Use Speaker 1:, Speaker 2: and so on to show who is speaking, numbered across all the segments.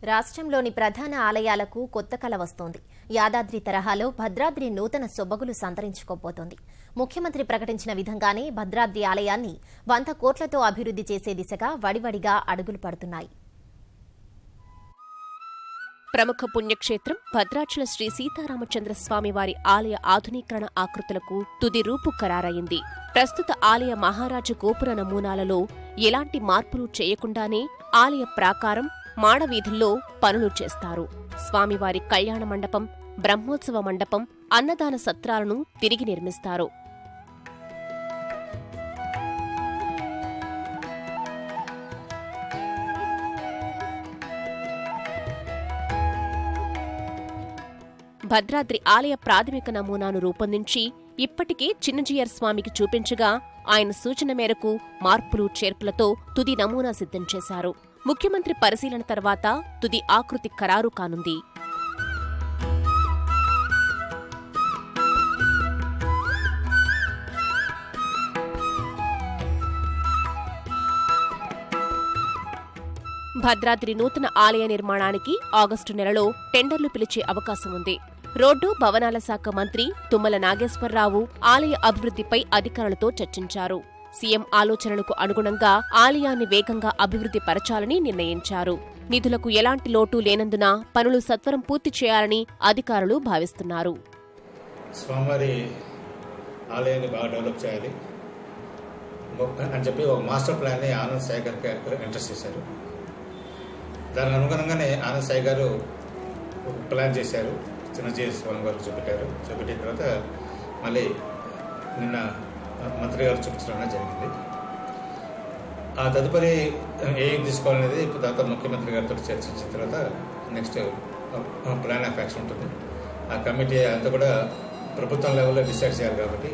Speaker 1: రాష్ట్రంలోని ప్రధాన ఆలయాలకు కొత్త కళ వస్తోంది. యాదాద్రి తరహాలో భద్రాద్రి నూతన సొబగులు సంతరించుకోబోతోంది. ముఖ్యమంత్రి ప్రకటించిన విధంగానే భద్రాద్రి ఆలయాన్ని 100 కోట్లతో అభివృద్ధి చేసే దిశగా వడివడిగా అడుగులు పడుతున్నాయి.
Speaker 2: ప్రముఖ పుణ్యక్షేత్రం భద్రాచల శ్రీ సీతారామచంద్ర స్వామి వారి ఆలయ ఆధునీకరణ ఆకృతులకు తుది రూపు ఖరారైంది. ప్రస్తుత ఆలయ మహారాజు గోపుర నమూనాలలో ఎలాంటి మార్పులు చేయకుండానే ఆలయ ప్రాకారం, మాడవీధుల్లో పనులు చేస్తారు. స్వామివారి కళ్యాణ మండపం, బ్రహ్మోత్సవ మండపం, అన్నదాన సత్రాలను తిరిగి నిర్మిస్తారు. భద్రాద్రి ఆలయ ప్రాథమిక నమూనాను రూపొందించి ఇప్పటికే చిన్నజీయర్ స్వామికి చూపించగా ఆయన సూచన మేరకు మార్పులు చేర్పులతో తుది నమూనా సిద్ధం చేశారు. ముఖ్యమంత్రి పరిశీలన తర్వాత తుది ఆకృతి ఖరారు కానుంది. భద్రాద్రి నూతన ఆలయ నిర్మాణానికి ఆగస్టు నెలలో టెండర్లు పిలిచే అవకాశం ఉంది. రోడ్డు భవనాల శాఖ మంత్రి తుమ్మల నాగేశ్వరరావు ఆలయ అభివృద్ధిపై అధికారులతో చర్చించారు. సీఎం ఆలోచనలకు అనుగుణంగా ఆలయాన్ని వేగంగా అభివృద్ధి పరచాలని నిర్ణయించారు. నిధులకు ఎలాంటి లోటు లేనందున పనులు సత్వరం పూర్తి చేయాలని అధికారులు భావిస్తున్నారు.
Speaker 3: స్వామివారి ఆలయాన్ని బాగా డెవలప్ చేయాలి అని చెప్పి ఒక మాస్టర్ ప్లాన్ని ఆనంద్ సాయి గారికి ఇంట్రెస్ట్ చేశారు. దానికి అనుగుణంగానే ఆనంద్ సాయి గారు ఒక ప్లాన్ చేశారు. చిన్నజీయర్ స్వామి గారికి చూపెట్టిన తర్వాత మళ్ళీ నిన్న మంత్రి గారు చూపించడం జరిగింది. ఆ తదుపరి ఏం తీసుకోవాలనేది ఇప్పుడు తర్వాత ముఖ్యమంత్రి గారితో చర్చించిన తర్వాత నెక్స్ట్ ప్లాన్ ఆఫ్ యాక్షన్ ఉంటుంది. ఆ కమిటీ అంతా కూడా ప్రభుత్వం లెవెల్లో డిసైడ్ చేయాలి కాబట్టి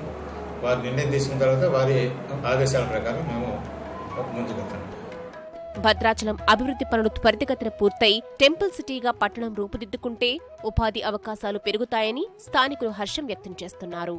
Speaker 3: వారు నిర్ణయం తీసుకున్న తర్వాత వారి ఆదేశాల ప్రకారం మేము ముందుకు వెళ్తాం.
Speaker 2: భద్రాచలం అభివృద్ధి పనులు త్వరితగతిన పూర్తయి టెంపుల్ సిటీగా పట్టణం రూపుదిద్దుకుంటే ఉపాధి అవకాశాలు పెరుగుతాయని స్థానికులు హర్షం వ్యక్తం చేస్తున్నారు.